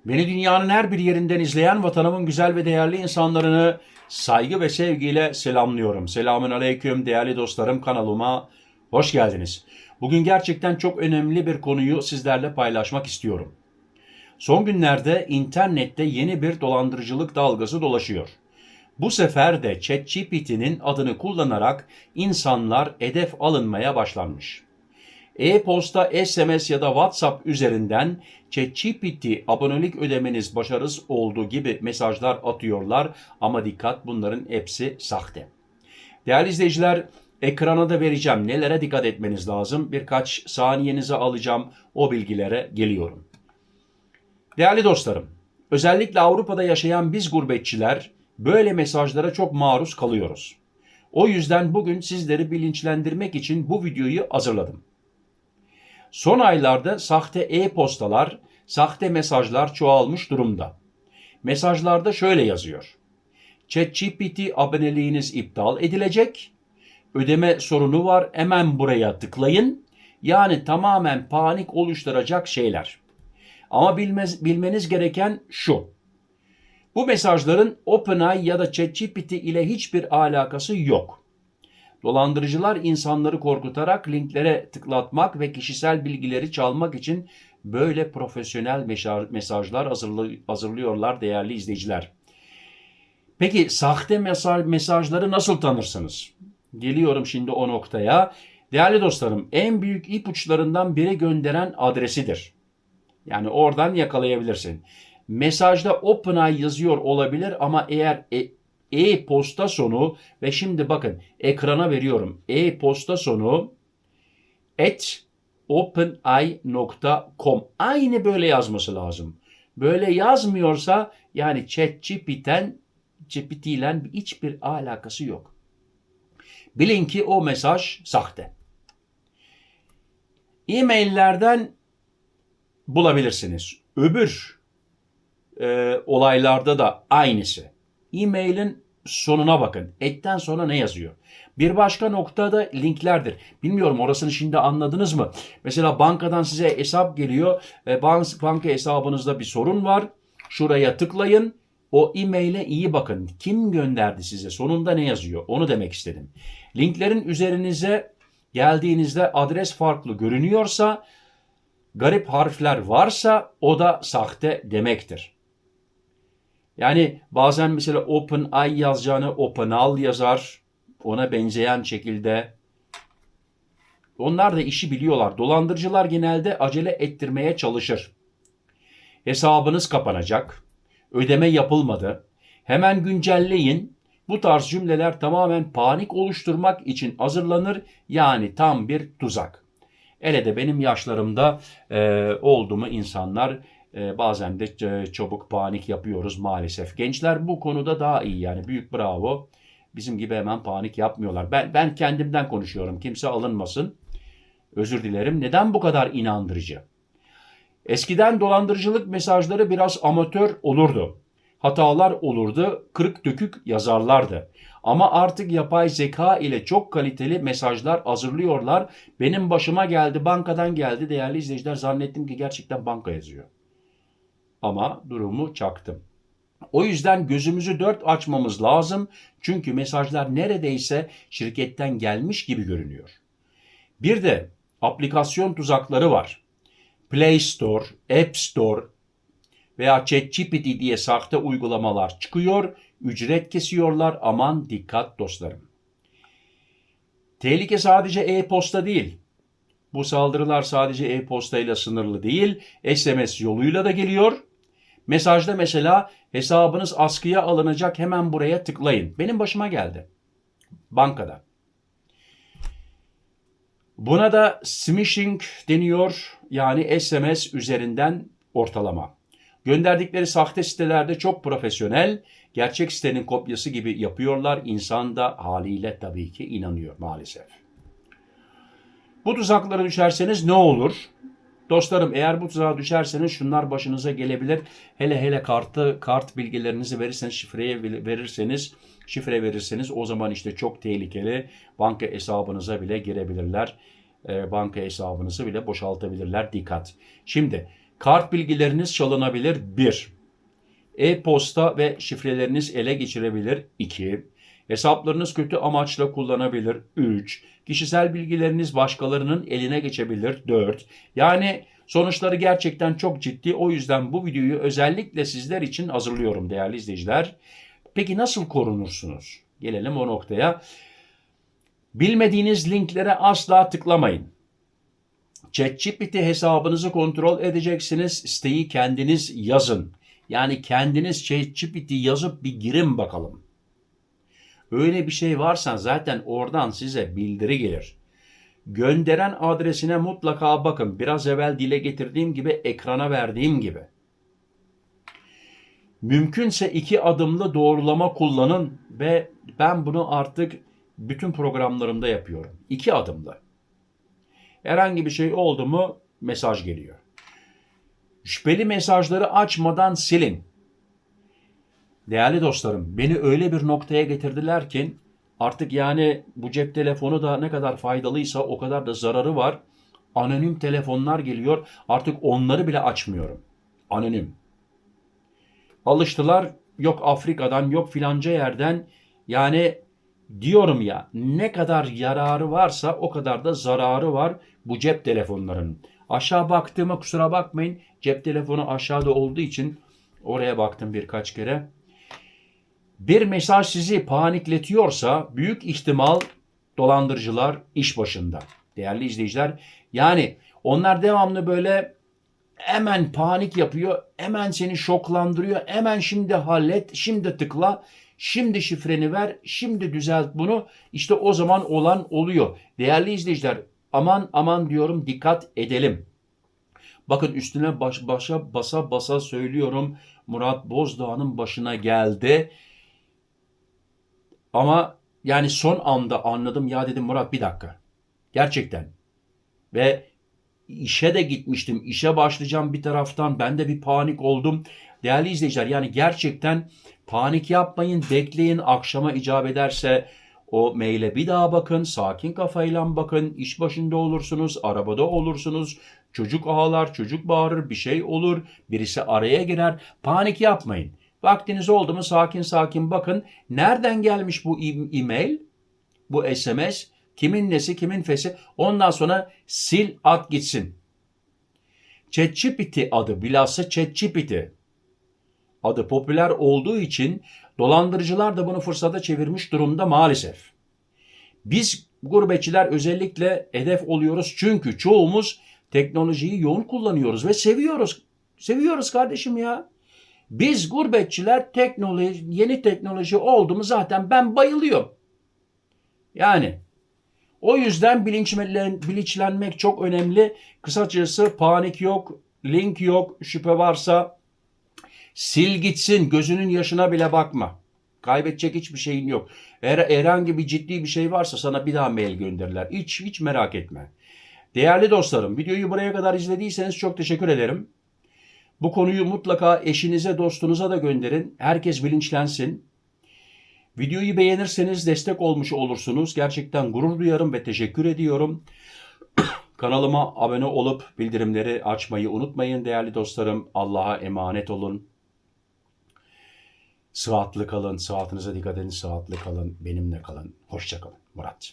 Beni dünyanın her bir yerinden izleyen vatanımın güzel ve değerli insanlarını saygı ve sevgiyle selamlıyorum. Selamün aleyküm değerli dostlarım, kanalıma hoş geldiniz. Bugün gerçekten çok önemli bir konuyu sizlerle paylaşmak istiyorum. Son günlerde internette yeni bir dolandırıcılık dalgası dolaşıyor. Bu sefer de ChatGPT'nin adını kullanarak insanlar hedef alınmaya başlanmış. E-posta, SMS ya da WhatsApp üzerinden ChatGPT abonelik ödemeniz başarısız oldu gibi mesajlar atıyorlar ama dikkat, bunların hepsi sahte. Değerli izleyiciler, ekrana da vereceğim nelere dikkat etmeniz lazım. Birkaç saniyenizi alacağım, o bilgilere geliyorum. Değerli dostlarım, özellikle Avrupa'da yaşayan biz gurbetçiler böyle mesajlara çok maruz kalıyoruz. O yüzden bugün sizleri bilinçlendirmek için bu videoyu hazırladım. Son aylarda sahte e-postalar, sahte mesajlar çoğalmış durumda. Mesajlarda şöyle yazıyor: ChatGPT aboneliğiniz iptal edilecek, ödeme sorunu var, hemen buraya tıklayın. Yani tamamen panik oluşturacak şeyler. Ama bilmeniz gereken şu: bu mesajların OpenAI ya da ChatGPT ile hiçbir alakası yok. Dolandırıcılar insanları korkutarak linklere tıklatmak ve kişisel bilgileri çalmak için böyle profesyonel mesajlar hazırlıyorlar değerli izleyiciler. Peki sahte mesajları nasıl tanırsınız? Geliyorum şimdi o noktaya. Değerli dostlarım, en büyük ipuçlarından biri gönderen adresidir. Yani oradan yakalayabilirsin. Mesajda OpenAI yazıyor olabilir ama eğer e-posta sonu ve şimdi bakın ekrana veriyorum. E-posta sonu @openai.com, aynı böyle yazması lazım. Böyle yazmıyorsa yani ChatGPT ile hiçbir alakası yok. Bilin ki o mesaj sahte. E-maillerden bulabilirsiniz. Öbür olaylarda da aynısı. E-mailin sonuna bakın. Etten sonra ne yazıyor? Bir başka noktada linklerdir. Bilmiyorum, orasını şimdi anladınız mı? Mesela bankadan size hesap geliyor. Banka hesabınızda bir sorun var. Şuraya tıklayın. O e-maile iyi bakın. Kim gönderdi size? Sonunda ne yazıyor? Onu demek istedim. Linklerin üzerinize geldiğinizde adres farklı görünüyorsa, garip harfler varsa o da sahte demektir. Yani bazen mesela OpenAI yazacağını OpenAL yazar. Ona benzeyen şekilde. Onlar da işi biliyorlar. Dolandırıcılar genelde acele ettirmeye çalışır. Hesabınız kapanacak. Ödeme yapılmadı. Hemen güncelleyin. Bu tarz cümleler tamamen panik oluşturmak için hazırlanır. Yani tam bir tuzak. Hele de benim yaşlarımda oldu mu insanlar bazen de çabuk panik yapıyoruz maalesef. Gençler bu konuda daha iyi, yani büyük bravo. Bizim gibi hemen panik yapmıyorlar. Ben kendimden konuşuyorum. Kimse alınmasın. Özür dilerim. Neden bu kadar inandırıcı? Eskiden dolandırıcılık mesajları biraz amatör olurdu. Hatalar olurdu, kırık dökük yazarlardı. Ama artık yapay zeka ile çok kaliteli mesajlar hazırlıyorlar. Benim başıma geldi, bankadan geldi değerli izleyiciler. Zannettim ki gerçekten banka yazıyor. Ama durumu çaktım. O yüzden gözümüzü dört açmamız lazım. Çünkü mesajlar neredeyse şirketten gelmiş gibi görünüyor. Bir de aplikasyon tuzakları var. Play Store, App Store veya ChatGPT diye sahte uygulamalar çıkıyor. Ücret kesiyorlar. Aman dikkat dostlarım. Tehlike sadece e-posta değil. Bu saldırılar sadece e-posta ile sınırlı değil. SMS yoluyla da geliyor. Mesajda mesela hesabınız askıya alınacak, hemen buraya tıklayın. Benim başıma geldi. Bankada. Buna da smishing deniyor. Yani SMS üzerinden ortalama. Gönderdikleri sahte sitelerde çok profesyonel, gerçek sitenin kopyası gibi yapıyorlar. İnsan da haliyle tabii ki inanıyor maalesef. Bu tuzaklara düşerseniz ne olur? Dostlarım, eğer bu tuzağa düşerseniz şunlar başınıza gelebilir. Hele kart bilgilerinizi verirseniz, şifre verirseniz o zaman işte çok tehlikeli. Banka hesabınıza bile girebilirler. Banka hesabınızı bile boşaltabilirler. Dikkat. Şimdi Kart bilgileriniz çalınabilir 1. E-posta ve şifreleriniz ele geçirebilir 2. Hesaplarınız kötü amaçla kullanabilir 3. Kişisel bilgileriniz başkalarının eline geçebilir 4. Yani sonuçları gerçekten çok ciddi. O yüzden bu videoyu özellikle sizler için hazırlıyorum değerli izleyiciler. Peki nasıl korunursunuz? Gelelim o noktaya. Bilmediğiniz linklere asla tıklamayın. ChatGPT hesabınızı kontrol edeceksiniz. Siteyi kendiniz yazın. Yani kendiniz ChatGPT yazıp bir girin bakalım. Öyle bir şey varsa zaten oradan size bildiri gelir. Gönderen adresine mutlaka bakın. Biraz evvel dile getirdiğim gibi, ekrana verdiğim gibi. Mümkünse 2 adımlı doğrulama kullanın ve ben bunu artık bütün programlarımda yapıyorum. 2 adımlı. Herhangi bir şey oldu mu mesaj geliyor. Şüpheli mesajları açmadan silin. Değerli dostlarım, beni öyle bir noktaya getirdiler ki artık yani bu cep telefonu da ne kadar faydalıysa o kadar da zararı var. Anonim telefonlar geliyor. Artık onları bile açmıyorum. Anonim. Alıştılar, yok Afrika'dan, yok filanca yerden. Yani diyorum ya, ne kadar yararı varsa o kadar da zararı var bu cep telefonlarının. Aşağı baktığıma kusura bakmayın. Cep telefonu aşağıda olduğu için oraya baktım birkaç kere. Bir mesaj sizi panikletiyorsa büyük ihtimal dolandırıcılar iş başında. Değerli izleyiciler, yani onlar devamlı böyle hemen panik yapıyor, hemen seni şoklandırıyor, hemen şimdi hallet, şimdi tıkla, şimdi şifreni ver, şimdi düzelt bunu. İşte o zaman olan oluyor. Değerli izleyiciler, aman aman diyorum, dikkat edelim. Bakın üstüne başa basa basa söylüyorum, Murat Bozdağ'ın başına geldi. Ama yani son anda anladım, ya dedim Murat bir dakika. Gerçekten. Ve işe de gitmiştim. İşe başlayacağım bir taraftan. Ben de bir panik oldum. Değerli izleyiciler, yani gerçekten panik yapmayın. Bekleyin, akşama icap ederse o maile bir daha bakın. Sakin kafayla bakın. İş başında olursunuz. Arabada olursunuz. Çocuk ağlar, çocuk bağırır, bir şey olur. Birisi araya girer. Panik yapmayın. Vaktiniz oldu mu sakin sakin bakın. Nereden gelmiş bu e-mail, bu SMS, kimin nesi, kimin fesi. Ondan sonra sil, at gitsin. ChatGPT adı, bilhassa ChatGPT adı popüler olduğu için dolandırıcılar da bunu fırsata çevirmiş durumda maalesef. Biz gurbetçiler özellikle hedef oluyoruz çünkü çoğumuz teknolojiyi yoğun kullanıyoruz ve seviyoruz. Seviyoruz kardeşim ya. Biz gurbetçiler yeni teknoloji oldu mu zaten ben bayılıyorum. Yani o yüzden bilinçlenmek çok önemli. Kısacası panik yok, link yok, şüphe varsa sil gitsin, gözünün yaşına bile bakma. Kaybedecek hiçbir şeyin yok. Eğer herhangi bir ciddi bir şey varsa sana bir daha mail gönderirler. Hiç merak etme. Değerli dostlarım, videoyu buraya kadar izlediyseniz çok teşekkür ederim. Bu konuyu mutlaka eşinize, dostunuza da gönderin. Herkes bilinçlensin. Videoyu beğenirseniz destek olmuş olursunuz. Gerçekten gurur duyarım ve teşekkür ediyorum. Kanalıma abone olup bildirimleri açmayı unutmayın değerli dostlarım. Allah'a emanet olun. Sıhhatli kalın, sıhhatinize dikkat edin, sıhhatli kalın, benimle kalın. Hoşça kalın. Murat.